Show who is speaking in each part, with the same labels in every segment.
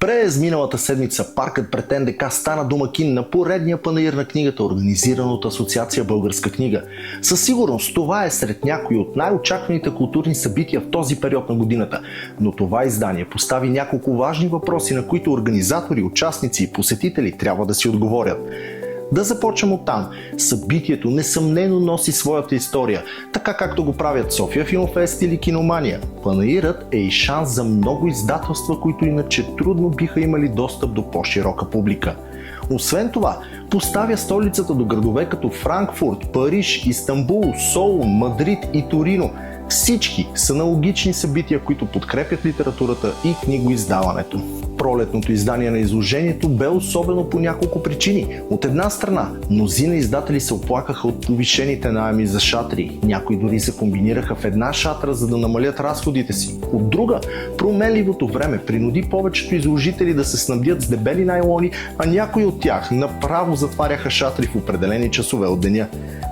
Speaker 1: През миналата седмица паркът пред НДК стана домакин на поредния панаир на книгата, организиран от Асоциация Българска книга. Със сигурност това е сред някои от най-очакваните културни събития в този период на годината, но това издание постави няколко важни въпроси, на които организатори, участници и посетители трябва да си отговорят. Да започнем оттам. Събитието несъмнено носи своята история, така както го правят София Филмфест или Киномания. Панаирът е и шанс за много издателства, които иначе трудно биха имали достъп до по-широка публика. Освен това, поставя столицата до градове като Франкфурт, Париж, Истанбул, Солун, Мадрид и Торино. Всички са аналогични събития, които подкрепят литературата и книгоиздаването. Пролетното издание на изложението бе особено по няколко причини. От една страна, мнозина издатели се оплакаха от повишените наеми за шатри. Някои дори се комбинираха в една шатра, за да намалят разходите си. От друга, променливото време принуди повечето изложители да се снабдят с дебели найлони, а някои от тях направо затваряха шатри в определени часове от деня.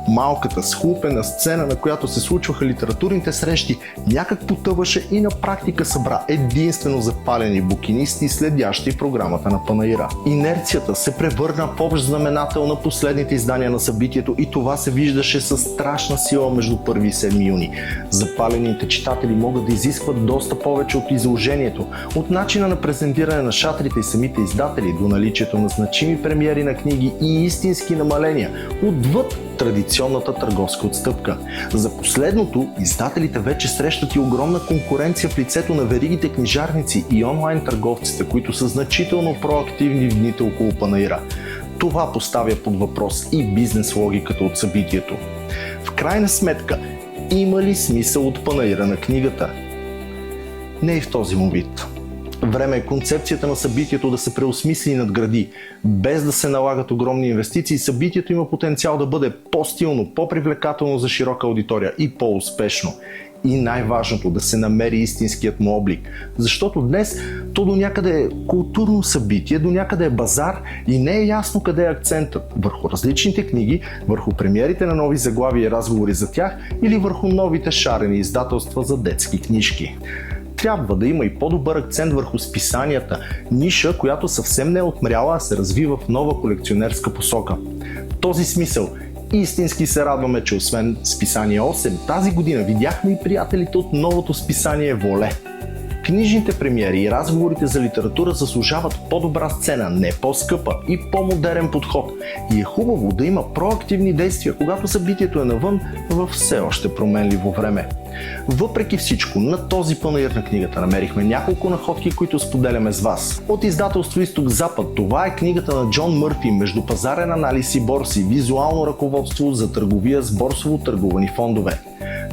Speaker 1: Малката схлупена сцена, на която се случваха литературните срещи, някак потъваше и на практика събра единствено запалени букинисти, следящи програмата на панаира. Инерцията се превърна в общ знаменател на последните издания на събитието и това се виждаше със страшна сила между 1 и 7 юни. Запалените читатели могат да изискват доста повече от изложението, от начина на презентиране на шатрите и самите издатели до наличието на значими премиери на книги и истински намаления, отвъд традиционната търговска отстъпка. За последното, издателите вече срещат и огромна конкуренция в лицето на веригите книжарници и онлайн търговците, които са значително проактивни в дните около панаира. Това поставя под въпрос и бизнес логиката от събитието. В крайна сметка, има ли смисъл от панаира на книгата? Не и в този му вид. Време е концепцията на събитието да се преосмисли и надгради. Без да се налагат огромни инвестиции, събитието има потенциал да бъде по-стилно, по-привлекателно за широка аудитория и по-успешно. И най-важното, да се намери истинският му облик. Защото днес то до някъде е културно събитие, до някъде е базар и не е ясно къде е акцентът. Върху различните книги, върху премиерите на нови заглавия и разговори за тях или върху новите шарени издателства за детски книжки. Трябва да има и по-добър акцент върху списанията, ниша, която съвсем не е отмряла, а се развива в нова колекционерска посока. В този смисъл истински се радваме, че освен списание 8, тази година видяхме и приятелите от новото списание Воле. Книжните премиери и разговорите за литература заслужават по-добра сцена, не по-скъпа и по-модерен подход. И е хубаво да има проактивни действия, когато събитието е навън във все още променливо време. Въпреки всичко, на този панаир на книгата намерихме няколко находки, които споделяме с вас. От издателство Изток-Запад, това е книгата на Джон Мърфи "Междупазарен анализ и борси. Визуално ръководство за търговия с борсово търгувани фондове".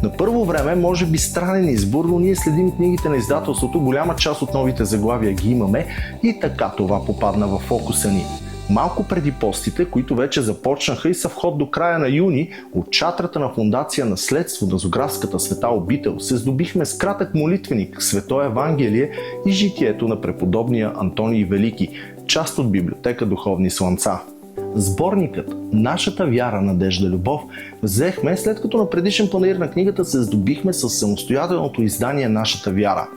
Speaker 1: На първо време може би странен избор, но ние следим книгите на издателството, голяма част от новите заглавия ги имаме и така това попадна в фокуса ни. Малко преди постите, които вече започнаха и са в ход до края на юни, от чатрата на фондация Наследство на зоографската света обител се здобихме с кратък молитвеник, Свето Евангелие и житието на преподобния Антоний Велики, част от библиотека Духовни слънца. Сборникът "Нашата вяра, надежда, любов" взехме след като на предишен панаир на книгата се здобихме с самостоятелното издание "Нашата вяра".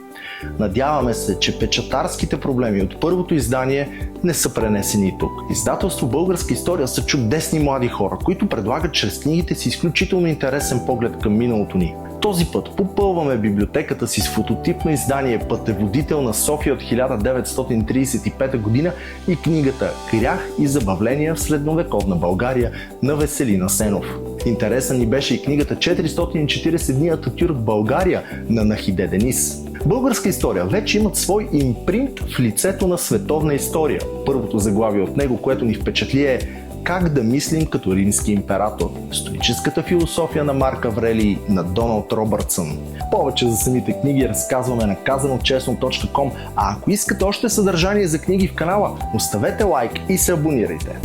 Speaker 1: Надяваме се, че печатарските проблеми от първото издание не са пренесени и тук. Издателство Българска история са чудесни млади хора, които предлагат чрез книгите си изключително интересен поглед към миналото ни. Този път попълваме библиотеката си с фототипно издание "Пътеводител на София от 1935 година" и книгата "Грях и забавления в средновековна България" на Веселин Асенов. Интересна ни беше и книгата "440 дни Ататюрк в България" на Нахиде Денис. Българска история вече имат свой импринт в лицето на световна история. Първото заглавие от него, което ни впечатли, е "Как да мислим като римски император. Стоическата философия на Марк Аврелий" на Доналд Робъртсън. Повече за самите книги разказваме на казаночестно.com, а ако искате още съдържание за книги в канала, оставете лайк и се абонирайте.